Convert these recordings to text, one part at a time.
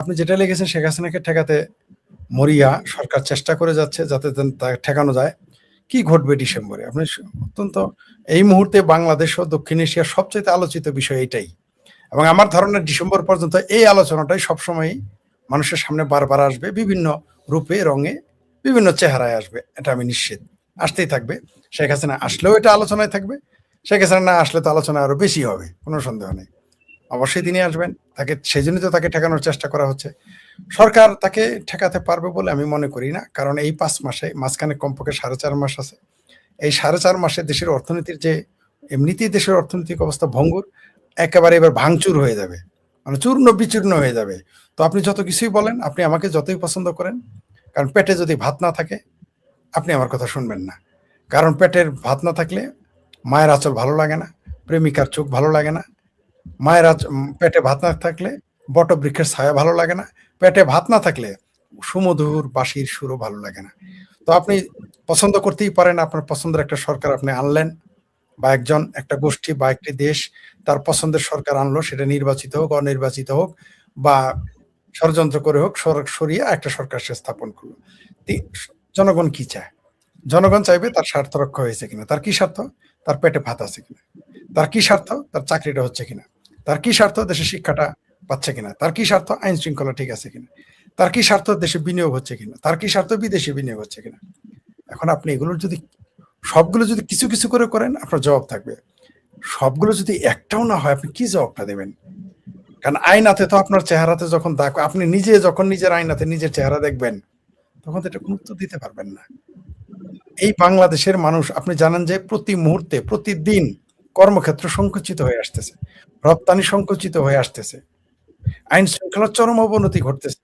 আপনি যেটা লিখেছেন শেখ হাসিনাকে ঠেকাতে মরিয়া সরকার চেষ্টা করে যাচ্ছে যাতে ঠেকানো যায়। কি ঘটবে ডিসেম্বরে? আপনি অত্যন্ত এই মুহূর্তে বাংলাদেশ ও দক্ষিণ এশিয়ার সবচাইতে আলোচিত বিষয় এটাই। এবং আমার ধারণা ডিসেম্বর পর্যন্ত এই আলোচনাটাই সবসময়ই মানুষের সামনে বারবার আসবে। বিভিন্ন রূপে, রঙে, বিভিন্ন চেহারায় আসবে। এটা আমি নিশ্চিত। আসতেই থাকবে। শেখ হাসিনা আসলেও এটা আলোচনায় থাকবে। শেখ হাসিনা না আসলে তো আলোচনা আরো বেশি হবে। কোনো সন্দেহ নেই। অবশ্যই তিনি আসবেন। সেজন্যই তো তাকে ঠেকানোর চেষ্টা করা হচ্ছে। সরকার তাকে ঠেকাতে পারবে বলে আমি মনে করি না। কারণ এই ৫ মাসে মাঝখানে কমপক্ষে ৪.৫ মাস আছে। এই ৪.৫ মাসে দেশের অর্থনীতির যে এমনিতেই দেশের অর্থনৈতিক অবস্থা ভঙ্গুর, একেবারে এবার ভাঙচুর হয়ে যাবে। মানে চূর্ণ বিচূর্ণ হয়ে যাবে। তো আপনি যত কিছুই বলেন, আপনি আমাকে যতই পছন্দ করেন, কারণ পেটে যদি ভাত না থাকে, আপনি আমার কথা শুনবেন না। কারণ পেটের ভাত না থাকলে মায়ের আঁচল ভালো লাগে না, প্রেমিকার চোখ ভালো লাগে না। পেটে ভাত না থাকলে বটবৃক্ষের ছায়া ভালো লাগে না। পেটে ভাত না থাকলে সুমধুর বাঁশির সুরও ভালো লাগে না। তো আপনি পছন্দ করতেই পারেন, আপনার পছন্দের একটা সরকার আপনি আনলেন, বা একটা গোষ্ঠী বা একটি দেশ তার পছন্দের সরকার আনলো, সেটা নির্বাচিত হোক, অনির্বাচিত হোক, বা ষড়যন্ত্র করে হোক, সরিয়ে একটা সরকার সে স্থাপন করলো। জনগণ কি চায়? জনগণ চাইবে তার স্বার্থ রক্ষা হয়েছে কিনা। তার কি স্বার্থ? তার পেটে ভাত আছে কিনা। তার কি স্বার্থ? তার চাকরিটা হচ্ছে কিনা। তার কি স্বার্থ? দেশের শিক্ষাটা পাচ্ছে কিনা। তার কি স্বার্থ? আইন শৃঙ্খলা ঠিক আছে কিনা। তার কি স্বার্থ? দেশে বিনিয়োগ হচ্ছে কিনা। তার কি স্বার্থ? বিদেশে বিনিয়োগ হচ্ছে কিনা। এখন আপনি এগুলোর যদি সবগুলো যদি কিছু কিছু করে করেন, আপনার জবাব থাকবে। সবগুলো যদি একটাও না হয়, আপনি কি জবাবটা দেবেন? কারণ আয়নাতে তো আপনার চেহারাতে যখন আপনি নিজে যখন নিজের আয়নাতে নিজের চেহারা দেখবেন, তখন তো এটা কোনো উত্তর দিতে পারবেন না। এই বাংলাদেশের মানুষ, আপনি জানেন যে প্রতি মুহূর্তে, প্রতিদিন কর্মক্ষেত্র সংকুচিত হয়ে আসতেছে, রপ্তানি সংকুচিত হয়ে আসতেছে, আইন শৃঙ্খলার চরম অবনতি ঘটতেছে।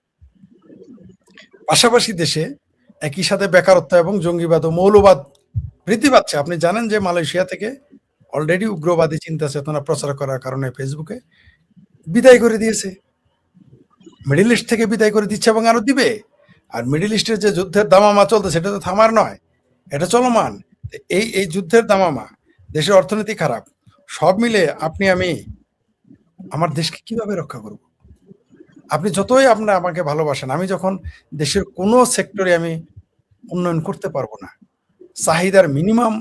পাশাপাশি দেশে একই সাথে বেকারত্ব এবং জঙ্গিবাদ ও মৌলবাদ বৃদ্ধি পাচ্ছে। আপনি জানেন যে মালয়েশিয়া থেকে অলরেডি উগ্রবাদী চিন্তা চেতনা প্রচার করার কারণে ফেসবুকে বিদায় করে দিয়েছে। মিডল ইস্ট থেকে বিদায় করে দিচ্ছে এবং আরো দিবে। আর মিডল ইস্টের যে যুদ্ধের দামামা চলছে, সেটা তো থামার নয়, এটা চলমান। এই যুদ্ধের দামামা, দেশের অর্থনীতি খারাপ, সব মিলে আপনি আমি আমার দেশকে কিভাবে রক্ষা করব? আপনি যতই আমাকে ভালোবাসেন, আমি যখন দেশের কোনো সেক্টরে আমি উন্নয়ন করতে পারবো না, চাহিদার মিনিমাম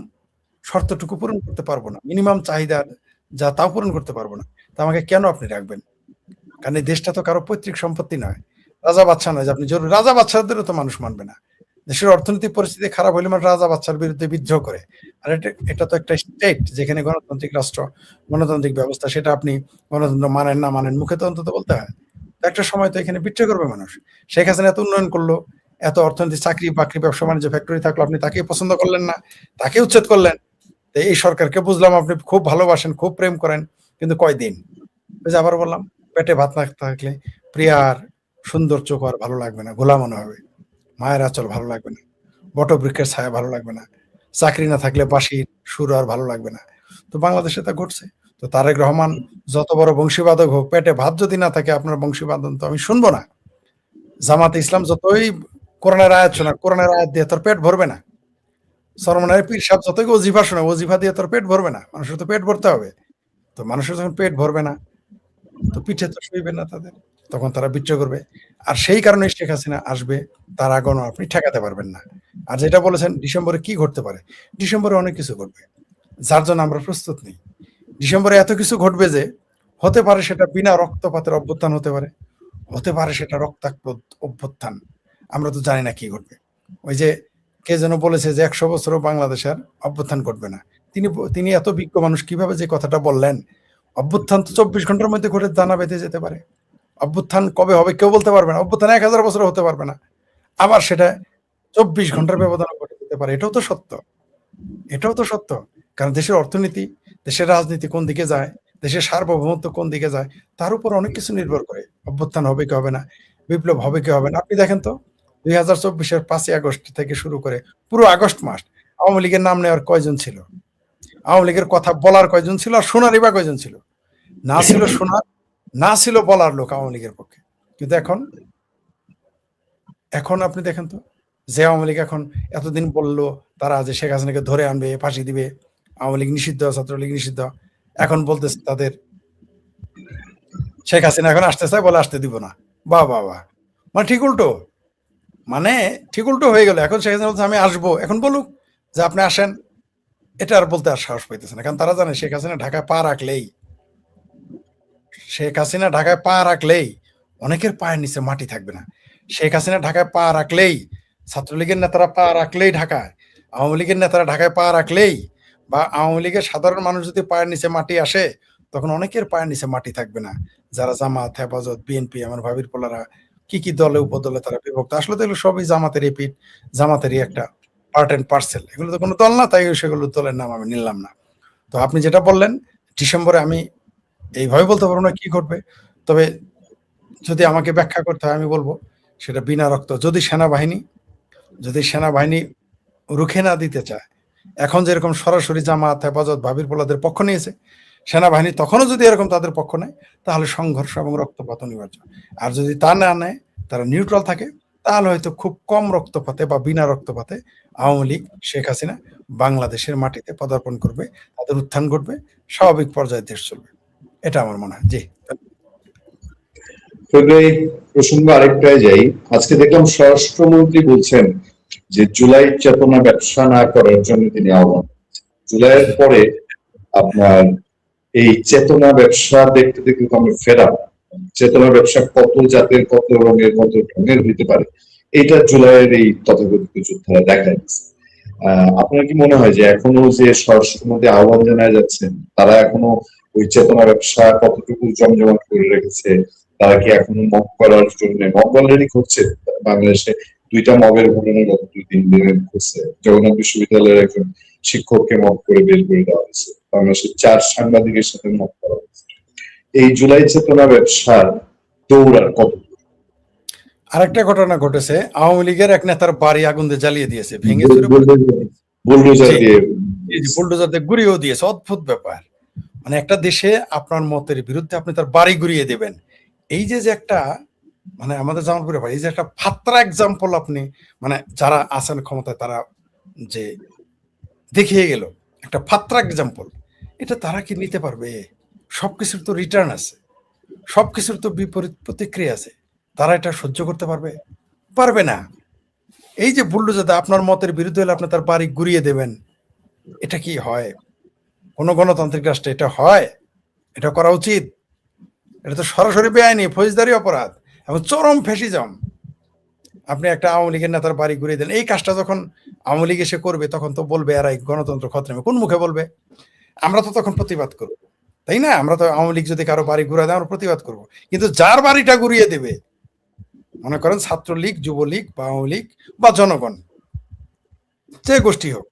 শর্তটুকু পূরণ করতে পারবো না, মিনিমাম চাহিদার যা তাও পূরণ করতে পারবো না, তা আমাকে কেন আপনি রাখবেন? কারণ এই দেশটা তো কারো পৈতৃক সম্পত্তি নয়, রাজা বাচ্চা নয় যে আপনি জরুরি। রাজা বাচ্চাদেরও তো মানুষ মানবে না। দেশের অর্থনৈতিক পরিস্থিতি খারাপ হলে মানুষ রাজা বাচ্চার বিরুদ্ধে বিদ্রোহ করে। আর এটা তো একটা স্টেট, যেখানে গণতান্ত্রিক রাষ্ট্র, গণতান্ত্রিক ব্যবস্থা, সেটা আপনি গণতন্ত্র মানেন না মানেন, মুখে তো অন্তত বলতে হয়। একটা সময় তো এখানে বিদ্রোহ করবে মানুষ। শেখ হাসিনা এত উন্নয়ন করলো, এত অর্থনীতি, চাকরি বাকরি, ব্যবসা বাণিজ্য, ফ্যাক্টরি থাকলো, আপনি তাকে পছন্দ করলেন না, তাকে উচ্ছেদ করলেন। তো এই সরকারকে বুঝলাম আপনি খুব ভালোবাসেন, খুব প্রেম করেন, কিন্তু কয়দিন? ওই যে আবার বললাম, পেটে ভাত না থাকলে প্রিয়ার সুন্দর চোখ আর ভালো লাগবে না, গোলা মনে হবে। মায়ের আঁচল ভালো লাগবে না, বটবৃক্ষের ছায়া ভালো লাগবে না, চাকরি না থাকলে বাঁশির সুর আর ভালো লাগবে না। তো বাংলাদেশে তা ঘটছে। তো তারেক রহমান যত বড় বংশীবাদক হোক, পেটে ভাত যদি না থাকে, আপনার বংশীবাদন তো আমি শুনবো না। জামাতে ইসলাম যতই কোরআনের আয়াত শোনা, কোরআনের আয়াত দিয়ে তোর পেট ভরবে না। সরমনের পীর সাহেব যতই ওজিফা শোনা, ওজিফা দিয়ে তোর পেট ভরবে না। মানুষের তো পেট ভরতে হবে। তো মানুষের যখন পেট ভরবে না, তো পিঠে তো সইবে না তাদের, তখন তারা বিদ্রোহ করবে। আর সেই কারণে শেখ হাসিনা আসবে, তার আগমন আপনি ঠেকাতে পারবেন না। আর যেটা বলেছেন ডিসেম্বরে কি ঘটতে পারে, ডিসেম্বরে অনেক কিছু ঘটবে, যার জন্য আমরা প্রস্তুত নেই। ডিসেম্বরে এত কিছু ঘটবে যে, হতে পারে সেটা বিনা রক্তপাতের অভ্যুত্থান হতে পারে, হতে পারে সেটা রক্তাক্ত অভ্যুত্থান, আমরা তো জানি না কি ঘটবে। ওই যে কে যেন বলেছে যে ১০০ বছরও বাংলাদেশের অভ্যুত্থান ঘটবে না। তিনি এত বিজ্ঞ মানুষ, কিভাবে যে কথাটা বললেন? অভ্যুত্থান তো ২৪ ঘন্টার মধ্যে ঘটে দানা বেঁধে যেতে পারে। অভ্যুত্থান কবে হবে কেউ বলতে পারবে না। অভ্যুত্থান ১০০০ বছর হতে পারবে না। আবার সেটা ২৪ ঘন্টার ব্যবধানে ঘটে যেতে পারে। এটাও তো সত্য। এটাও তো সত্য। কারণ দেশের অর্থনীতি, দেশের রাজনীতি কোন দিকে যায়, দেশের সার্বভৌমত্ব কোন দিকে যায়, তার উপর অনেক কিছু নির্ভর করে। অভ্যুত্থান হবে কি হবে না, বিপ্লব হবে কি হবে না। আপনি দেখেন তো ২০২৪ এর ৫ই আগস্ট থেকে শুরু করে পুরো আগস্ট মাস আওয়ামী লীগের নাম নেওয়ার কয়জন ছিল? আওয়ামী লীগের কথা বলার কয়জন ছিল? আর শোনারই বা কয়জন ছিল? না ছিল শোনার, না ছিল বলার লোক আওয়ামী লীগের পক্ষে। কিন্তু এখন আপনি দেখেন তো, যে আওয়ামী লীগ এখন এতদিন বলল তারা যে শেখ হাসিনাকে ধরে আনবে, ফাঁসি দিবে, আওয়ামী লীগ নিষিদ্ধ, ছাত্রলীগ নিষিদ্ধ, এখন বলতেছে তাদের শেখ হাসিনা এখন আসতে চায়, বলে আসতে দিব না। বাহ! বাহ! বাহ! মানে ঠিক উল্টো। মানে ঠিক উল্টো হয়ে গেল। এখন শেখ হাসিনা বলছে আমি আসবো। এখন বলুক যে আপনি আসেন। এটা আর বলতে আর সাহস পাইতেছে না। কারণ তারা জানে শেখ হাসিনা ঢাকায় পা রাখলেই অনেকের পায়ের নিচে মাটি থাকবে না। শেখ হাসিনা ঢাকায় পা রাখলেই, ছাত্রলীগের নেতারা পা রাখলেই ঢাকায়, আওয়ামী লীগের নেতারা ঢাকায় পা রাখলেই বা আওয়ামী লীগের সাধারণ মানুষ যদি পায়ের নিচে মাটি আসে, তখন অনেকের পায়ের নিচে মাটি থাকবে না। যারা জামাত, হেফাজত, বিএনপি, আমার ভাবির পোলারা কি দলে উপদলে তারা বিভক্ত। আসলে তো এগুলো সবই জামাতেরই পিঠ, জামাতেরই একটা পার্ট অ্যান্ড পার্সেল। এগুলো তো কোনো দল না, তাই সেগুলো দলের নাম আমি নিলাম না। তো আপনি যেটা বললেন, ডিসেম্বরে আমি এইভাবে বলতে পারবো না কি ঘটবে। তবে যদি আমাকে ব্যাখ্যা করতে হয় আমি বলব সেটা বিনা রক্ত। যদি সেনাবাহিনী রুখে না দিতে চায়, এখন যেরকম সরাসরি জামাত, হেফাজত, ভাবির পোলাদের পক্ষ নিয়েছে, সেনাবাহিনী তখনও যদি এরকম তাদের পক্ষ নেয়, তাহলে সংঘর্ষ এবং রক্তপাত অনিবার্য। আর যদি তা না নেয়, তারা নিউট্রাল থাকে, তাহলে হয়তো খুব কম রক্তপাতে বা বিনা রক্তপাতে আওয়ামী লীগ, শেখ হাসিনা বাংলাদেশের মাটিতে পদার্পণ করবে, তাদের উত্থান ঘটবে, স্বাভাবিক পর্যায়ে দেশ চলবে। এটা আমার মনে হয়। জি। এই প্রসঙ্গ আরেকটাই যাই। আজকে দেখলাম স্বরাষ্ট্রমন্ত্রী বলছেন যে জুলাই চেতনা ব্যবসা না করার জন্য তিনি আহ্বান। জুলাইয়ের পরে আপনার এই চেতনা ব্যবসা দেখতে দেখতে আমরা ফেরা, চেতনা ব্যবসা কত জাতের, কত রঙের, কত ঢঙের হইতে পারে, এটা জুলাইয়ের এই তথাকথিত যোদ্ধারা দেখা যাচ্ছে। আপনার কি মনে হয় যে এখনো যে স্বরাষ্ট্রমন্ত্রী আহ্বান জানায় যাচ্ছেন, তারা এখনো ওই চেতনা ব্যবসা কতটুকু জমজমাট করে রেখেছে? তারা কি এখনো মব করার জন্য, মব অলরেডি করছে বাংলাদেশে, 2টা মবের ঘটনা গত 2-3 দিনে ঘটছে। জগন্নাথ বিশ্ববিদ্যালয়ের একজন শিক্ষককে মব করে বের করে দেওয়া হয়েছে, বাংলাদেশের 4 সাংবাদিকের সাথে মব করা হয়েছে। এই জুলাই চেতনা ব্যবসার দৌড়ার কত? আরেকটা ঘটনা ঘটেছে, আওয়ামী লীগের এক নেতার বাড়ি আগুন দিয়ে জ্বালিয়ে দিয়েছে, ভেঙে চুরে বুলডোজার দিয়ে বুলডোজার দিয়ে গুড়িয়েও দিয়েছে। অদ্ভুত ব্যাপার। মানে একটা দেশে আপনার মতের বিরুদ্ধে আপনি তার বাড়ি গুড়িয়ে দেবেন, এই যে একটা মানে আমাদের জামালপুরে ভাই, এই যে একটা ফাত্রা এক্সাম্পল আপনি মানে যারা আছেন ক্ষমতায় তারা যে দেখিয়ে গেল একটা ফাত্রা এক্সাম্পল, এটা তারা কি নিতে পারবে? সবকিছুর তো রিটার্ন আছে, সবকিছুর তো বিপরীত প্রতিক্রিয়া আছে। তারা এটা সহ্য করতে পারবে? পারবে না। এই যে বুলডোজারটা আপনার মতের বিরুদ্ধে হলে আপনি তার বাড়ি গুড়িয়ে দেবেন, এটা কি হয়? কোন গণতান্ত্রিক রাষ্ট্রে এটা হয়? এটা করা উচিত? এটা তো সরাসরি বেআইনি ফৌজদারি অপরাধ এবং চরম ফ্যাসিজম। আপনি একটা আওয়ামী লীগের নেতার বাড়ি ঘুরিয়ে দেন। এই কাজটা যখন আওয়ামী লীগ এসে করবে তখন তো বলবে এরাই গণতন্ত্র খতরামে। কোন মুখে বলবে? আমরা তো তখন প্রতিবাদ করব, তাই না? আমরা তো আওয়ামী লীগ যদি কারো বাড়ি ঘুরে দেয় আমরা প্রতিবাদ করব। কিন্তু যার বাড়িটা ঘুরিয়ে দেবে, মনে করেন ছাত্রলীগ, যুবলীগ বা আওয়ামী লীগ বা জনগণ, যে গোষ্ঠী হোক,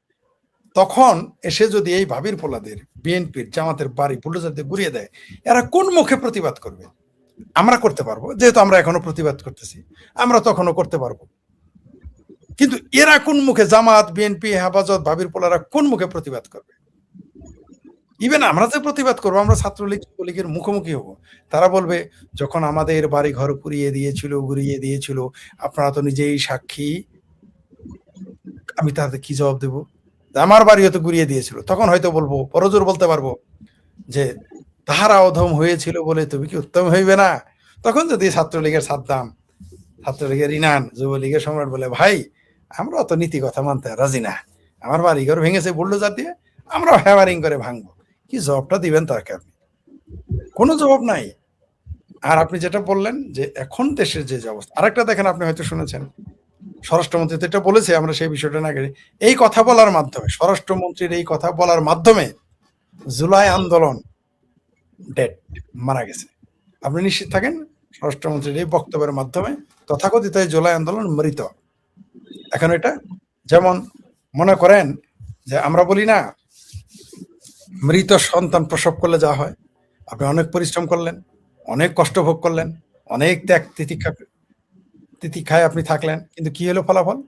তখন এসে যদি এই ভাবির পোলাদের, বিএনপির, জামাতের বাড়ি বুলডোজার দিয়ে ঘুরিয়ে দেয়, এরা কোন মুখে প্রতিবাদ করবে? আমরা করতে পারবো, যেহেতু আমরা এখনো প্রতিবাদ করতেছি, আমরা তখনও করতে পারবো। কিন্তু এরা কোন মুখে, জামাত, বিএনপি, হেফাজত, ভাবির পোলারা কোন মুখে প্রতিবাদ করবে? ইভেন আমরা যে প্রতিবাদ করবো, আমরা ছাত্রলীগ, যুবলীগের মুখোমুখি হবো। তারা বলবে যখন আমাদের বাড়ি ঘর পুড়িয়ে দিয়েছিল, গুড়িয়ে দিয়েছিল, আপনারা তো নিজেই সাক্ষী। আমি তাদের কি জবাব দেব? আমার বাড়িও তো গুড়িয়ে দিয়েছিল। তখন হয়তো বলবো, পরজোর বলতে পারবো যে তাহারা অধম হয়েছিল বলে তুমি কি উত্তম হইবে না? তখন যদি ছাত্রলীগের সাদ্দাম, ছাত্রলীগের ইনান, যুবলীগের সম্রাট বলে ভাই আমরা অত নীতি কথা মানতে রাজি না, আমার বাড়িঘর ভেঙেছে বুলডোজার দিয়ে, আমরাও হ্যামারিং করে ভাঙবো, কি জবাবটা দিবেন তাকে? আপনি কোনো জবাব নাই। আর আপনি যেটা বললেন যে এখন দেশের যে অবস্থা, আরেকটা দেখেন, আপনি হয়তো শুনেছেন স্বরাষ্ট্রমন্ত্রী তো এটা বলেছে, আমরা সেই বিষয়টা না করি। এই কথা বলার মাধ্যমে, স্বরাষ্ট্রমন্ত্রীর এই কথা বলার মাধ্যমে জুলাই আন্দোলন ডেড, মারা গেছে। আপনি নিশ্চিত থাকেন স্বরাষ্ট্রমন্ত্রীর এই বক্তব্যের মাধ্যমে তথাকথিত জুলাই আন্দোলন মৃত। এখন এটা যেমন মনে করেন যে আমরা বলি না মৃত সন্তান প্রসব করলে যা হয়, আপনি অনেক পরিশ্রম করলেন, অনেক কষ্ট ভোগ করলেন, অনেক ত্যাগ তিতিক্ষায় আপনি থাকলেন, কিন্তু কি হলো ফলাফল?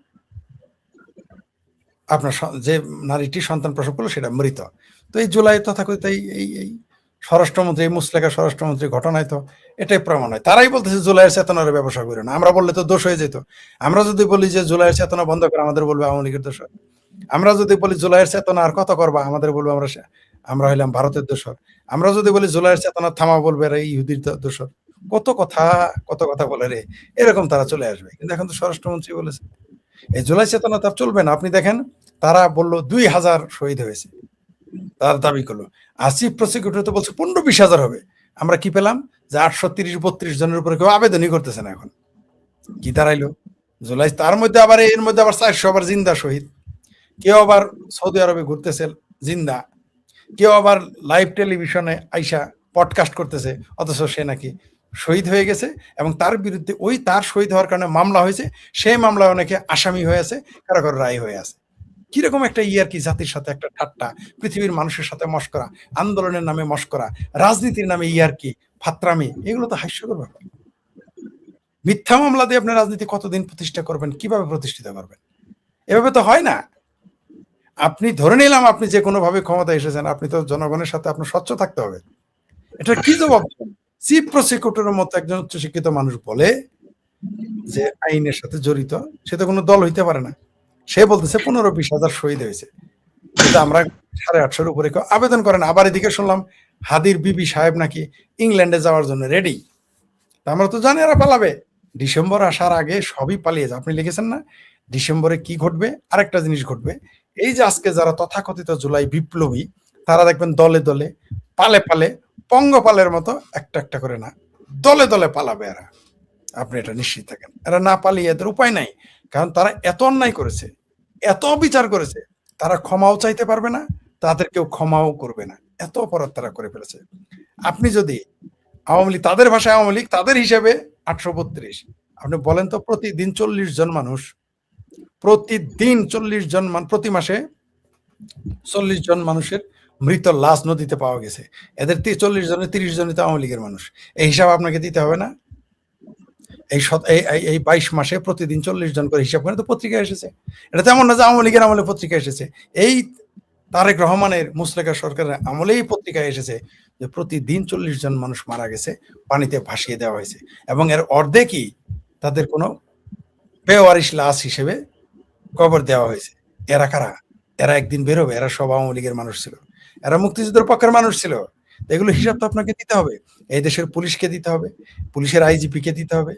আপনার যে নারীটি সন্তান প্রসব করলো সেটা মৃত। তো এই জুলাই তথাকথিত এই স্বরাষ্ট্রমন্ত্রী, এই মুসলেখা স্বরাষ্ট্রমন্ত্রী ঘটনায় তো এটাই প্রমাণ হয়। তারাই বলতেছে জুলাইয়ের চেতনার ব্যবসা করে না। আমরা বললে তো দোষ হয়ে যেত। আমরা যদি বলি যে জুলাইয়ের চেতনা বন্ধ করে, আমাদের বলবে আওয়ামী লীগের দোষর। আমরা যদি বলি জুলাইয়ের চেতনা আর কত করবা, আমাদের বলবে আমরা হইলাম ভারতের দোষর। আমরা যদি বলি জুলাইয়ের চেতনা থামা, বলবে এরা ইহুদির দোষর। কত কথা বলে রে, এরকম তারা চলে আসবে। কিন্তু এখন তো স্বরাষ্ট্রমন্ত্রী বলেছে এই জুলাই চেতনা তার চলবে না। আপনি দেখেন তারা বলল ২,০০০ শহীদ হয়েছে, তার দাবি করলো। আর চিফ প্রসিকিউটর তো বলছে ১৫-২০,০০০ হবে। আমরা কি পেলাম যে ৮৩০-৩২ জনের উপরে কেউ আবেদনই করতেছে না এখন। কি দাঁড়াইলো জুলাই, তার মধ্যে আবার এর মধ্যে আবার ৪০০ আবার জিন্দা শহীদ, কেউ আবার সৌদি আরবে ঘুরতেছে জিন্দা, কেউ আবার লাইভ টেলিভিশনে আইসা পডকাস্ট করতেছে, অথচ সে নাকি শহীদ হয়ে গেছে এবং তার বিরুদ্ধে ওই তার শহীদ হওয়ার কারণে মামলা হয়েছে, সেই মামলায় অনেকে আসামি হয়ে আছে, কারো কারো রায় হয়ে আছে। কিরকম একটা ইয়ার কি, জাতির সাথে একটা ঠাট্টা, পৃথিবীর মানুষের সাথে মস্করা, আন্দোলনের নামে মস্করা, রাজনীতির নামে ইয়ার কি, ফাত্রামি, এগুলো তো হাস্যকর ব্যাপার। মিথ্যা মামলা দিয়ে আপনি রাজনীতি কতদিন প্রতিষ্ঠা করবেন, কিভাবে প্রতিষ্ঠিত করবেন? এভাবে তো হয় না। আপনি ধরে নিলাম আপনি যে কোনো ভাবে ক্ষমতায় এসেছেন, আপনি তো জনগণের সাথে আপনার স্বচ্ছ থাকতে হবে। এটা কি জবাব? চিফ প্রসিকিউটরের মতো একজন উচ্চশিক্ষিত মানুষ বলে যে আইনের সাথে জড়িত, সে তো কোনো দল হইতে পারে না। সে বলতেছে ১৫-২০,০০০ শহীদ হয়েছে, কিন্তু আমরা ৮৫০ উপরে কেউ আবেদন করেন। আবার এদিকে শুনলাম হাদির বিবি সাহেব নাকি ইংল্যান্ডে যাওয়ার জন্য রেডি। আমরা তো জানি এরা পালাবে। ডিসেম্বর আসার আগে সবই পালিয়ে যায়। আপনি লিখেছেন না ডিসেম্বরে কি ঘটবে? আরেকটা জিনিস ঘটবে। এই যে আজকে যারা তথাকথিত জুলাই বিপ্লবী, তারা দেখবেন দলে দলে, পালে পালে, পঙ্গপালের মতো একটা একটা করে না, দলে দলে পালাবে এরা। আপনি এটা নিশ্চিত থাকেন। এরা না পালিয়ে এদের উপায় নাই। কারণ তারা এত অন্যায় করেছে, এত অবিচার করেছে, তারা ক্ষমাও চাইতে পারবে না, তাদের কেউ ক্ষমাও করবে না। এত অপরাধ তারা করে ফেলেছে। আপনি যদি আওয়ামী লীগ, তাদের ভাষায় আওয়ামী লীগ, তাদের হিসেবে ৮৩২, আপনি বলেন তো প্রতিদিন ৪০ জন মানুষ, প্রতিদিন ৪০ জন প্রতি মাসে ৪০ জন মানুষের মৃত লাশ নদীতে পাওয়া গেছে। এদের ৪০ জনের ৩০ জনই তো আওয়ামী লীগের মানুষ। এই হিসাব আপনাকে দিতে হবে না? এই ২২ মাসে প্রতিদিন ৪০ জন করে হিসাব করে তো পত্রিকায় এসেছে। এটা তেমন না যে আওয়ামী লীগের আমলে পত্রিকায় এসেছে। এই তারেক রহমানের মুসলেকা সরকারের আমলেই পত্রিকায় এসেছে যে প্রতিদিন ৪০ জন মানুষ মারা গেছে, পানিতে ভাসিয়ে দেওয়া হয়েছে, এবং এর অর্ধেকই তাদের কোনো বেওয়ারিশ লাশ হিসেবে কবর দেওয়া হয়েছে। এরা কারা? এরা একদিন বেরোবে, এরা সব আওয়ামী লীগের মানুষ ছিল, এরা মুক্তিযুদ্ধের পক্ষের মানুষ ছিল। এগুলো হিসাব তো আপনাকে দিতে হবে। এই দেশের পুলিশকে দিতে হবে, পুলিশের আইজিপি কে দিতে হবে,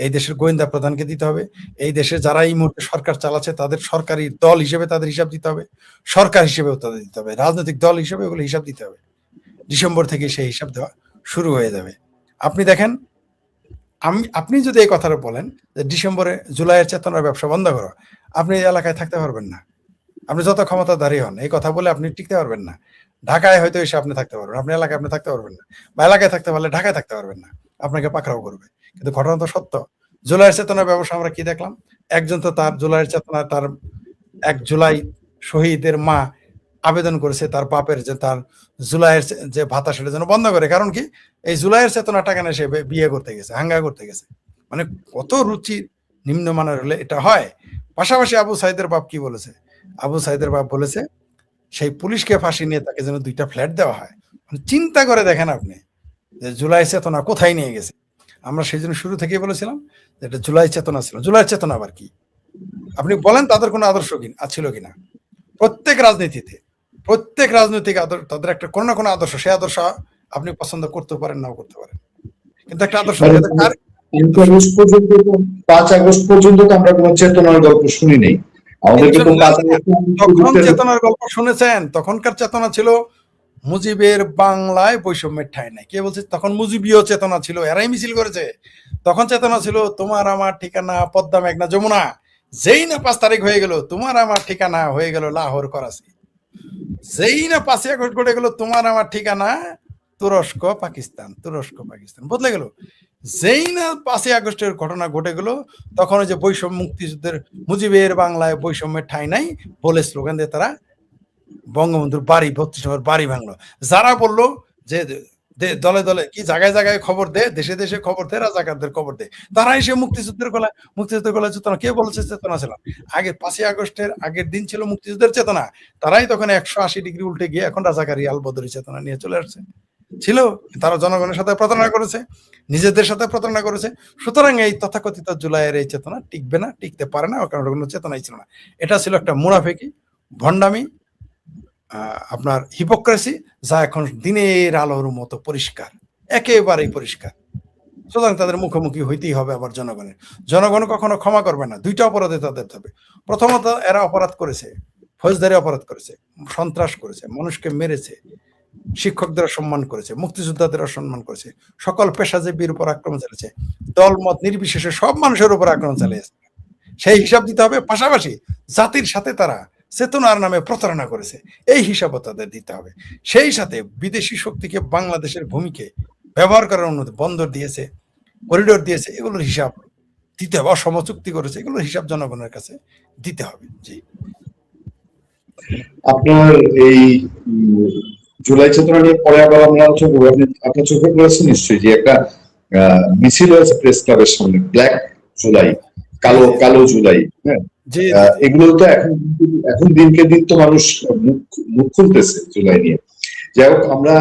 এই দেশের গোয়েন্দা প্রধানকে দিতে হবে, এই দেশে যারা এই মুহূর্তে সরকার চালাচ্ছে তাদের সরকারি দল হিসেবে তাদের হিসাব দিতে হবে, সরকার হিসেবেও তাদের দিতে হবে, রাজনৈতিক দল হিসেবে ওগুলো হিসাব দিতে হবে। ডিসেম্বর থেকে সেই হিসাব দেওয়া শুরু হয়ে যাবে। আপনি দেখেন, আপনি যদি এই কথাটা বলেন যে ডিসেম্বরে জুলাইয়ের চেতনার ব্যবসা বন্ধ করো, আপনি এই এলাকায় থাকতে পারবেন না। আপনি যত ক্ষমতাধারী হন, এই কথা বলে আপনি টিকতে পারবেন না। ঢাকায় হয়তো এসে আপনি থাকতে পারবেন, আপনি এলাকায় আপনি থাকতে পারবেন না, বা এলাকায় থাকতে পারলে ঢাকায় থাকতে পারবেন না, আপনাকে পাকড়াও করবে। কিন্তু ঘটনা তো সত্য। জুলাইয়ের চেতনার ব্যবসা আমরা কি দেখলাম? একজন তো তার জুলাইয়ের চেতনা, তার ১ জুলাই শহীদের মা আবেদন করেছে তার বাপের যে তার জুলাইয়ের যে ভাতা সেটা যেন বন্ধ করে। কারণ কি? এই জুলাইয়ের চেতনা টাকা না, সে বিয়ে করতে গেছে, হাঙ্গা করতে গেছে। মানে কত রুচি নিম্নমানের হলে এটা হয়। পাশাপাশি আবু সাইদের বাপ কি বলেছে? আবু সাইদের বাপ বলেছে সেই পুলিশকে ফাঁসি নিয়ে তাকে যেন ২টা ফ্ল্যাট দেওয়া হয়। মানে চিন্তা করে দেখেন আপনি যে জুলাই চেতনা কোথায় নিয়ে গেছে। আমরা সেই জন্য শুরু থেকেই বলেছিলাম যে এটা জুলাই চেতনা ছিল। জুলাই চেতনা আবার কি? আপনি বলেন তাদের কোনো আদর্শ ছিল কিনা? প্রত্যেক রাজনীতিতে, প্রত্যেক রাজনৈতিক তাদের একটা কোনো না কোনো আদর্শ, সেই আদর্শ আপনি পছন্দ করতে পারেন, নাও করতে পারেন, কিন্তু একটা আদর্শ। ৫ আগস্ট পর্যন্ত তো আমরা কোনো চেতনার গল্প শুনি নেই। আমাদেরকে তো তখন চেতনার গল্প শুনেছেন। তখনকার চেতনা ছিল মুজিবের বাংলায় বৈষম্যের ঠাঁই নাই। কে বলছে? তখন মুজিবীয় চেতনা ছিল, এরাই মিছিল করেছে। তখন চেতনা ছিল তোমার আমার ঠিকানা পদ্মা মেঘনা যমুনা। যেই না ৫ তারিখ হয়ে গেল, তোমার আমার ঠিকানা হয়ে গেল লাহোর করাচি। যেই না ৫ই আগস্ট ঘটে গেল, তোমার আমার ঠিকানা তুরস্ক পাকিস্তান, তুরস্ক পাকিস্তান বদলে গেল। যেই না ৫ই আগস্টের ঘটনা ঘটে গেল, তখন ওই যে বৈষম্য, মুক্তিযুদ্ধের মুজিবের বাংলায় বৈষম্যের ঠাঁই নাই বলে স্লোগান দিয়ে তারা বঙ্গবন্ধুর বাড়ি ৩২ নম্বর বাড়ি ভাঙলো। যারা বললো যে দলে দলে কি জায়গায় জায়গায় খবর দে, দেশে দেশে খবর দে, রাজাকারদের খবর দে, তারা এসে মুক্তিযুদ্ধের গলায় চেতনা। কে বলেছে চেতনা ছিল? আগে ৫ই আগস্টের আগের দিন ছিল মুক্তিযুদ্ধের চেতনা। তারাই তখন ১৮০ ডিগ্রি উল্টে গিয়ে এখন রাজাকারী আলবদরি চেতনা নিয়ে চলে আসছে। ছিল, তারা জনগণের সাথে প্রতারণা করেছে, নিজেদের সাথে প্রতারণা করেছে। সুতরাং এই তথাকথিত জুলাইয়ের এই চেতনা টিকবে না, টিকতে পারে না, কারণ কোনো চেতনাই ছিল না। এটা ছিল একটা মুনাফিকি, ভণ্ডামি, আপনার হিপোক্রেসি, যা এখন দিনের আলোর মতো পরিষ্কার, একেবারেই পরিষ্কার। সুতরাং তাদের মুখোমুখি হইতেই হবে আবার জনগণের। জনগণ কখনো ক্ষমা করবে না। ২ টা অপরাধে তাদের হবে। প্রথমত এরা অপরাধ করেছে, ফৌজদারি অপরাধ করেছে, সন্ত্রাস করেছে, মানুষকে মেরেছে, শিক্ষকদের অসম্মান করেছে, মুক্তিযোদ্ধাদের অসম্মান করেছে, সকল পেশাজীবীর উপর আক্রমণ চালিয়েছে, দল মত নির্বিশেষে সব মানুষের উপর আক্রমণ চালিয়েছে। সেই হিসাব দিতে হবে। পাশাপাশি জাতির সাথে তারা চেতনার নামে প্রতারণা করেছে, এই হিসাবও তাদের দিতে হবে। সেই সাথে বিদেশি শক্তিকে বাংলাদেশের ভূমিকে ব্যবহার করার অনুমতি, বন্দর দিয়েছে, করিডোর দিয়েছে, এগুলোর হিসাব দিতে হবে। অসম চুক্তি করেছে, এগুলোর হিসাব জনগণের কাছে দিতে হবে। জি, আপনার এই জুলাই চেতনা নিয়ে পরে আবার আমরা আলোচনা করবো। আপনার চোখে পড়েছে নিশ্চয়ই যে একটা মিছিল হয়েছে প্রেস ক্লাবের সামনে, ব্ল্যাক জুলাই, জি, কালো জি, কালো জুলাই। হ্যাঁ, জি, জি, জি। এগুলো তো এখন এখন দিনকে দিন তো মানুষ মুখ মুখ খুলতেছে জুলাই নিয়ে। যাই হোক, আমরা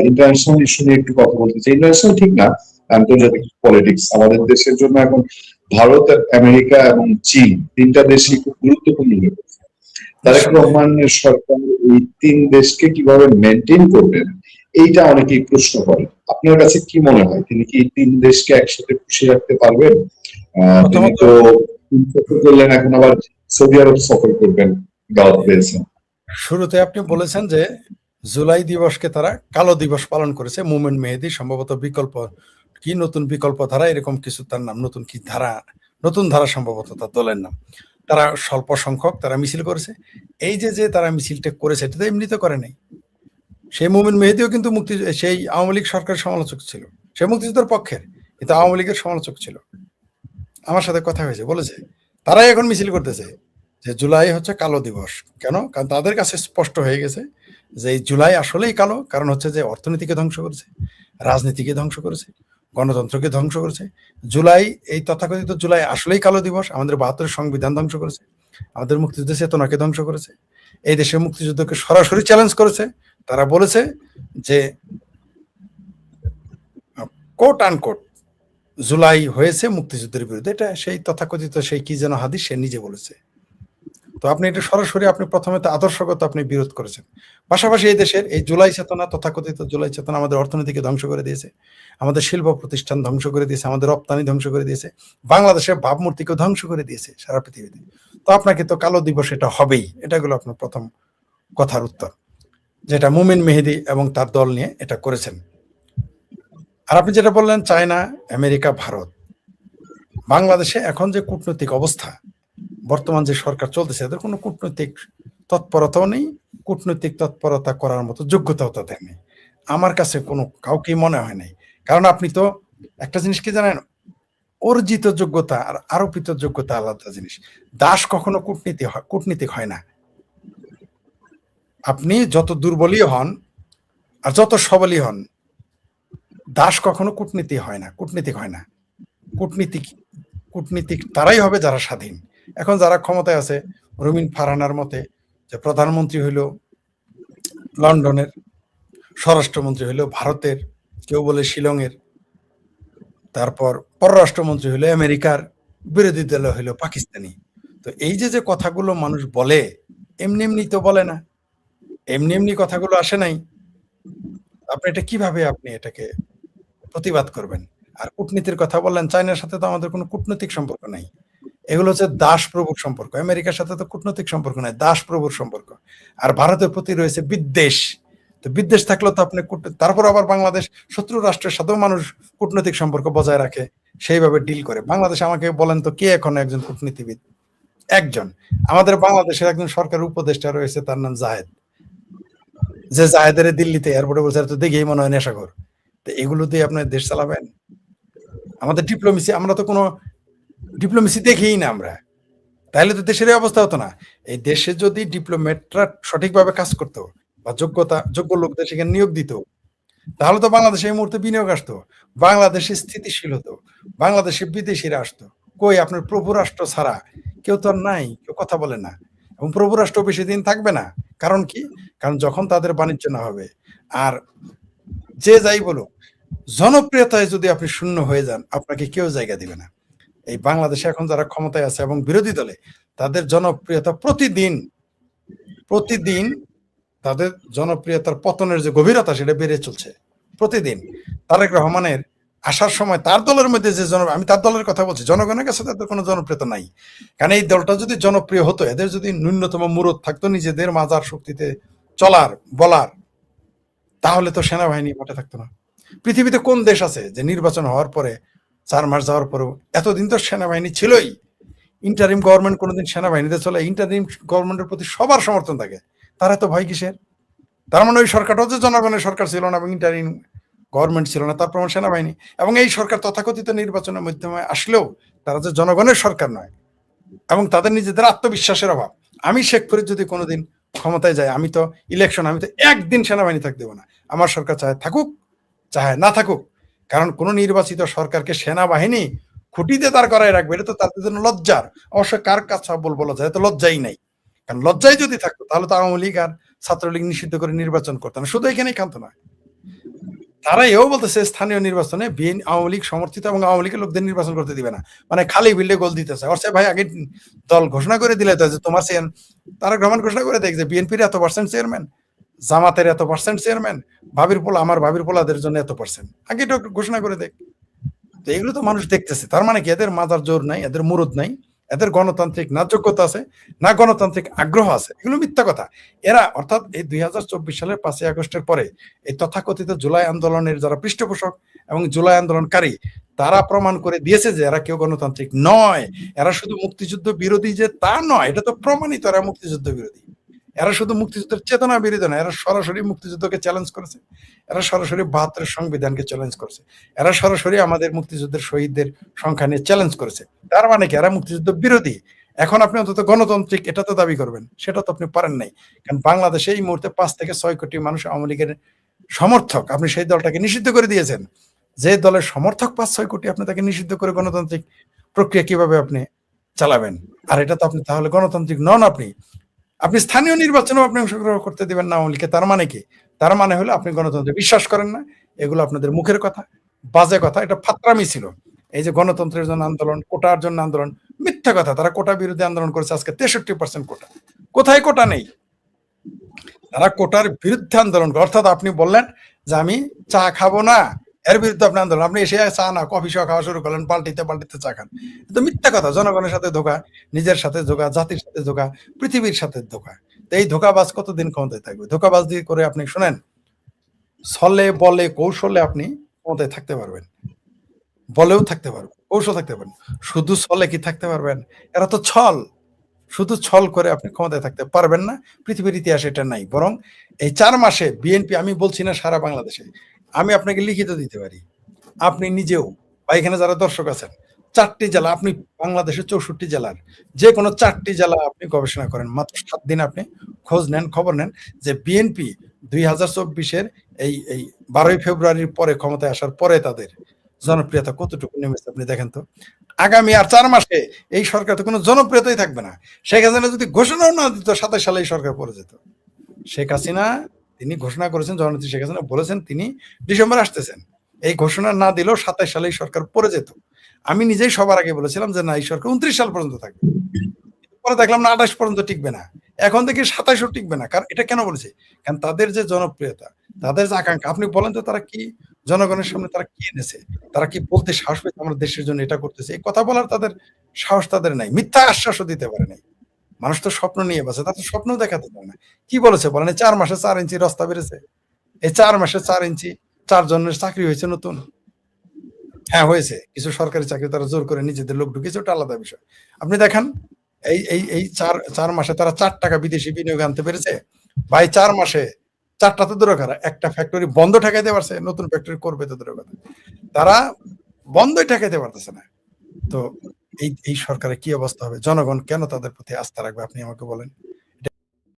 ইন্টারন্যাশনাল ইস্যু নিয়ে একটু কথা বলতে চাই। ইন্টারন্যাশনাল ঠিক না, আন্তর্জাতিক পলিটিক্স আমাদের দেশের জন্য এখন ভারত, আমেরিকা এবং চীন, 3টা দেশই খুব গুরুত্বপূর্ণ হয়ে পড়েছে। তারেক নিঃসন্দেহে। রহমানের সরকার এই 3 দেশকে কিভাবে মেনটেন করবেন, এইটা অনেকেই প্রশ্ন করে। আপনার কাছে কি মনে হয়, তিনি কি 3 দেশকে একসাথে খুশি রাখতে পারবেন? তিনি প্রথমত তো চীন সফর করলেন, এখন আবার সৌদি আরব সফর করবেন, দাওয়াত পেয়েছেন। শুরুতে আপনি বলেছেন যে জুলাই দিবসকে তারা কালো দিবস পালন করেছে। মুভমেন্ট মেহেদী সম্ভবত বিকল্প কি নতুন বিকল্প ধারা এরকম কিছু তার নাম, নতুন কি ধারা, নতুন ধারা সম্ভবত তার দলের নাম। তারা স্বল্প সংখ্যক তারা মিছিল করেছে। এই যে যে তারা মিছিলটা করেছে এটা তো এমনিতে করে নাই। সেই মুভমেন্ট মেহেদীও কিন্তু সেই আওয়ামী লীগ সরকারের সমালোচক ছিল। সে মুক্তিযুদ্ধের পক্ষের, কিন্তু আওয়ামী লীগের সমালোচক ছিল। আমার সাথে কথা হয়েছে, বলেছে তারাই এখন মিছিল করতেছে যে জুলাই হচ্ছে কালো দিবস। কেন? কারণ তাদের কাছে স্পষ্ট হয়ে গেছে যে এই জুলাই আসলেই কালো। কারণ হচ্ছে যে অর্থনীতিকে ধ্বংস করেছে, রাজনীতিকে ধ্বংস করেছে, গণতন্ত্রকে ধ্বংস করেছে। জুলাই, এই তথাকথিত জুলাই আসলেই কালো দিবস। আমাদের ৭২ সংবিধান ধ্বংস করেছে, আমাদের মুক্তিযুদ্ধের চেতনাকে ধ্বংস করেছে, এই দেশের মুক্তিযুদ্ধকে সরাসরি চ্যালেঞ্জ করেছে। তারা বলেছে যে কোট আনকোট জুলাই হয়েছে মুক্তিযুদ্ধের বিরুদ্ধে। এটা সেই তথাকথিত সেই কি যেন হাদিস, সে নিজে বলেছে। তো আপনি এটা সরাসরি আপনি প্রথমে তো আদর্শগত আপনি বিরোধ করেছেন। পাশাপাশি এই দেশের এই জুলাই চেতনা, তথাকথিত জুলাই চেতনা আমাদের অর্থনীতিকে ধ্বংস করে দিয়েছে, আমাদের শিল্প প্রতিষ্ঠান ধ্বংস করে দিয়েছে, আমাদের রপ্তানি ধ্বংস করে দিয়েছে, বাংলাদেশের ভাবমূর্তিকে ধ্বংস করে দিয়েছে সারা পৃথিবীতে। তো আপনাকে তো কালো দিবস এটা হবেই। এটা হলো আপনার প্রথম কথার উত্তর, যেটা মুমিন মেহেদী এবং তার দল নিয়ে এটা করেছেন। আর আপনি যেটা বললেন চায়না, আমেরিকা, ভারত, বাংলাদেশে এখন যে কূটনৈতিক অবস্থা, বর্তমান যে সরকার চলতেছে, এদের কোনো কূটনৈতিক তৎপরতাও নেই, কূটনৈতিক তৎপরতা করার মতো যোগ্যতাও তাদের নেই। আমার কাছে কোনো কাউকেই মনে হয় নাই। কারণ আপনি তো একটা জিনিস কি জানেন, অর্জিত যোগ্যতা আর আরোপিত যোগ্যতা আলাদা জিনিস। দাস কখনো কূটনীতিক হয় না। আপনি যত দুর্বলই হন আর যত সবলই হন, দাস কখনো কূটনীতি হয় না, কূটনীতিক হয় না। কূটনীতিক কূটনীতিক তারাই হবে যারা স্বাধীন। এখন যারা ক্ষমতায় আছে, রুমিন ফারহানার মতে যে প্রধানমন্ত্রী হইল লন্ডনের, স্বরাষ্ট্রমন্ত্রী হইল ভারতের, কেউ বলে শিলংয়ের, তারপর পররাষ্ট্রমন্ত্রী হইল আমেরিকার, বিরোধী দল হইল পাকিস্তানি। তো এই যে যে কথাগুলো মানুষ বলে, এমনি এমনি তো বলে না, এমনি এমনি কথাগুলো আসে নাই। আপনি এটা কিভাবে আপনি এটাকে প্রতিবাদ করবেন? আর কূটনীতির কথা বললেন, চায়নার সাথে তো আমাদের কোনো কূটনৈতিক সম্পর্ক নাই। এগুলো হচ্ছে দাস প্রভুর সম্পর্ক। আমেরিকার সাথে তো কূটনৈতিক সম্পর্ক নাই, দাস প্রভুর সম্পর্ক। আর ভারতের প্রতি রয়েছে বিদ্বেষ। তো বিদ্বেষ থাকলেও তো আপনি তারপর আবার বাংলাদেশ শত্রু রাষ্ট্রের সাথেও মানুষ কূটনৈতিক সম্পর্ক বজায় রাখে, সেইভাবে ডিল করে। বাংলাদেশ আমাকে বলেন তো কে এখন একজন কূটনীতিবিদ? একজন। আমাদের বাংলাদেশের একজন সরকার উপদেষ্টা রয়েছে, তার নাম জাহেদ। যে জাহেদের দিল্লিতে এয়ারপোর্টে বলছে তো দেখেই মনে হয় নেশাখোর। তো এগুলো দিয়ে আপনার দেশ চালাবেন? আমাদের ডিপ্লোমেসি, আমরা তো কোনো ডিপ্লোমেসি দেখেই না আমরা। তাহলে তো দেশের এই অবস্থা হতো না। এই দেশে যদি ডিপ্লোমেটরা সঠিকভাবে কাজ করতো বা যোগ্য লোকদের সেখানে নিয়োগ দিত, তাহলে তো বাংলাদেশে এই মুহূর্তে বিনিয়োগ আসতো, বাংলাদেশে স্থিতিশীল হতো, বাংলাদেশে বিদেশিরা আসতো। কই আপনার প্রভু রাষ্ট্র ছাড়া কেউ তো আর নাই, কেউ কথা বলে না। এবং প্রভু রাষ্ট্র বেশি দিন থাকবে না। কারণ কি? কারণ যখন তাদের বাণিজ্য না হবে, আর যে যাই বলুক, জনপ্রিয়তায় যদি আপনি শূন্য হয়ে যান, আপনাকে কেউ জায়গা দিবে না। এই বাংলাদেশে এখন যারা ক্ষমতায় আছে এবং বিরোধী দলে, তাদের জনপ্রিয়তা প্রতিদিন প্রতিদিন তাদের জনপ্রিয়তার পতনের যে গভীরতা, সেটা বেড়ে চলছে প্রতিদিন। তারেক রহমানের আসার সময় তার দলের মধ্যে যে আমি তার দলের কথা বলছি, জনগণের কাছে তাদের কোনো জনপ্রিয়তা নাই। কারণ এই দলটা যদি জনপ্রিয় হতো, এদের যদি ন্যূনতম মুরত থাকতো নিজেদের মাজার শক্তিতে চলার বলার, তাহলে তো সেনাবাহিনী মাঠে থাকতো না। পৃথিবীতে কোন দেশ আছে যে নির্বাচন হওয়ার পরে 4 মাস যাওয়ার পরেও, এতদিন তো সেনাবাহিনী ছিলই, ইন্টারিম গভর্নমেন্ট কোনোদিন সেনাবাহিনীতে চলে, ইন্টারিম গভর্নমেন্টের প্রতি সবার সমর্থন থাকে, তারা তো ভয় কিসের? তার মানে ওই সরকারটাও যে জনগণের সরকার ছিল না এবং ইন্টারিম গভর্নমেন্ট ছিল না, তার প্রমাণ সেনাবাহিনী। এবং এই সরকার তথাকথিত নির্বাচনের মাধ্যমে আসলেও তারা যে জনগণের সরকার নয়, এবং তাদের নিজেদের আত্মবিশ্বাসের অভাব। আমি শেখ ফরিদ যদি কোনোদিন ক্ষমতায় যাই, আমি তো একদিন সেনাবাহিনী থাকতে দেবো না। আমার সরকার চাহে থাকুক, চাহে না থাকুক, কারণ কোন নির্বাচিত সরকারকে সেনাবাহিনী খুঁটিতে দাঁড় করায় রাখবে, এটা তো তাদের জন্য লজ্জার। অবশ্য কার কাছে বলা যায়, তো লজ্জাই নাই। কারণ লজ্জাই যদি থাকতো তাহলে তো আওয়ামী লীগ আর ছাত্রলীগ নিষিদ্ধ করে নির্বাচন করতো না, শুধু এখানেই খান্ত না। তারা এও বলতেছে স্থানীয় নির্বাচনে আওয়ামী লীগ সমর্থিত এবং আওয়ামী লীগের লোকদের নির্বাচন করতে দিবে না, মানে খালি বিল্ডে গোল দিতেছে। অর্থে ভাই আগে দল ঘোষণা করে দিলে তো যে তোমার তারা গ্রহণ ঘোষণা করে দেখ যে বিএনপির এত পার্সেন্ট চেয়ারম্যান, জামাতের এত পার্সেন্ট চেয়ারম্যান, ভাবির পোলা আমার ভাবির পোলাদের জন্য এত পার্সেন্ট, আগে এটা ঘোষণা করে দেখ। তো এগুলো তো মানুষ দেখতেছে। তার মানে কি এদের মাথার জোর নাই, এদের মুরুদ নাই, এদের গণতান্ত্রিক না যোগ্যতা আছে, না গণতান্ত্রিক আগ্রহ আছে। এগুলো মিথ্যা কথা। এরা অর্থাৎ এই 2024 সালের 5ই আগস্টের পরে এই তথাকথিত জুলাই আন্দোলনের যারা পৃষ্ঠপোষক এবং জুলাই আন্দোলনকারী, তারা প্রমাণ করে দিয়েছে যে এরা কেউ গণতান্ত্রিক নয়। এরা শুধু মুক্তিযুদ্ধ বিরোধী যে তা নয়, এটা তো প্রমাণিত এরা মুক্তিযুদ্ধ বিরোধী। এরা শুধু মুক্তিযুদ্ধের চেতনা বিরোধী না, এরা সরাসরি মুক্তিযুদ্ধকে চ্যালেঞ্জ করেছে, এরা সরাসরি 72 সংবিধানকে চ্যালেঞ্জ করেছে, এরা সরাসরি আমাদের মুক্তিযুদ্ধের শহীদদের সংখ্যা নিয়ে চ্যালেঞ্জ করেছে। তার মানে কি এরা মুক্তিযুদ্ধ বিরোধী। এখন আপনি অন্তত গণতান্ত্রিক এটা তো দাবি করবেন, সেটা তো আপনি পারেন নাই। কারণ বাংলাদেশে এই মুহূর্তে 5 থেকে 6 কোটি মানুষ আওয়ামী লীগের সমর্থক, আপনি সেই দলটাকে নিষিদ্ধ করে দিয়েছেন। যে দলের সমর্থক 5-6 কোটি, আপনি তাকে নিষিদ্ধ করে গণতান্ত্রিক প্রক্রিয়া কিভাবে আপনি চালাবেন? আর এটা তো আপনি তাহলে গণতান্ত্রিক নন। আপনি স্থানীয় নির্বাচনেও আপনি অংশগ্রহণ করতে দিবেন না আওয়ামী লীগকে। তার মানে কি? তার মানে হলো আপনি গণতন্ত্রে বিশ্বাস করেন না। এগুলো আপনাদের মুখের কথা, বাজে কথা, এটা ফাত্রামি ছিল। এই যে গণতন্ত্রের জন্য আন্দোলন, কোটার জন্য আন্দোলন, মিথ্যা কথা। তারা কোটা বিরোধী আন্দোলন করেছে, আজকে 63% কোটা। কোথায় কোটা নেই? তারা কোটার বিরুদ্ধে আন্দোলন করে। অর্থাৎ আপনি বললেন যে আমি চা খাবো না, এর বিরুদ্ধে আপনি আন্দোলন। আপনি এসে চা না কফি সহ খাওয়া শুরু করলেন, পাল্টিতে পাল্টিতে চা খান। তো মিথ্যা কথা। জনগণের সাথে ধোকা, নিজের সাথে ধোকা, জাতির সাথে ধোকা, পৃথিবীর সাথে ধোকা। তো এই ধোকাবাজ কতদিন ক্ষমতায় থাকবে? ধোকাবাজ দিয়ে করে আপনি শোনেন, ছলে বলে কৌশলে আপনি ক্ষমতায় থাকতে পারবেন, বলেও থাকতে পারবেন, কৌশল থাকতে পারবেন। শুধু ছলে কি থাকতে পারবেন? এরা তো ছল। শুধু ছল করে আপনি ক্ষমতায় থাকতে পারবেন না। পৃথিবীর ইতিহাসে এটা নাই। বরং এই 4 মাসে বিএনপি, আমি বলছি না সারা বাংলাদেশে, আমি আপনাকে লিখিত দিতে পারি, আপনি নিজেও বা এখানে যারা দর্শক আছেন, 4টি জেলা, আপনি বাংলাদেশের 64 জেলার যে কোনো 4টি জেলা আপনি গবেষণা করেন, মাত্র 7 দিন আপনি খোঁজ নেন, খবর নেন যে বিএনপি 2024-এর এই 12ই ফেব্রুয়ারির পরে ক্ষমতায় আসার পরে তাদের জনপ্রিয়তা কতটুকু নেমেছে আপনি দেখেন তো। আগামী আর 4 মাসে এই সরকার তো কোনো জনপ্রিয়তাই থাকবে না। শেখ হাসিনা যদি ঘোষণাও না দিত, 27 সালে এই সরকার পড়ে যেত। শেখ হাসিনা তিনি ঘোষণা করেছেন, জননেত্রী শেখ হাসিনা বলেছেন তিনি ডিসেম্বরে আসতেছেন। এই ঘোষণা না দিলেও 27 সালে এই সরকার পড়ে যেত। আমি নিজেই সবার আগে বলেছিলাম যে না, এই সরকার 29 সাল পর্যন্ত থাকবে। পরে দেখলাম না, 28 পর্যন্ত টিকবে না, এখন থেকে 27ও টিকবে না। কারণ এটা কেন বলেছে? কারণ তাদের যে জনপ্রিয়তা, তাদের যে আকাঙ্ক্ষা, আপনি বলেন তো তারা কি জনগণের সামনে তারা কি এনেছে? তারা কি বলতে সাহস পেয়েছে আমরা দেশের জন্য এটা করতেছি? এই কথা বলার তাদের সাহস তাদের নাই। মিথ্যা আশ্বাসও দিতে পারে নাই। মানুষ তো স্বপ্ন নিয়ে বাঁচে, তারা তো স্বপ্নও দেখাতে পারে না। কি বলেছে বলেন? 4 মাসে 4 ইঞ্চি রাস্তা বেড়েছে। এই 4 মাসে 4 ইঞ্চি 4 জনের চাকরি হয়েছে নতুন। হ্যাঁ হয়েছে। কিছু সরকারি চাকরি তারা জোর করে নিজেদের লোক ঢুকিয়েছে, ওটা আলাদা বিষয়। আপনি দেখান এই 4 মাসে তারা 4 টাকা বিদেশি বিনিয়োগ আনতে পেরেছে। ভাই 4 মাসে 4টা তো দূরের কথা, একটা ফ্যাক্টরি বন্ধ ঠেকাইতে পারছে, নতুন ফ্যাক্টরি করবে তো দূরের কথা। তারা বন্ধই ঠেকাইতে পারতেছে না। তো এই সরকারের কি অবস্থা হবে? জনগণ কেন তাদের প্রতি আস্থা রাখবে আপনি আমাকে বলেন?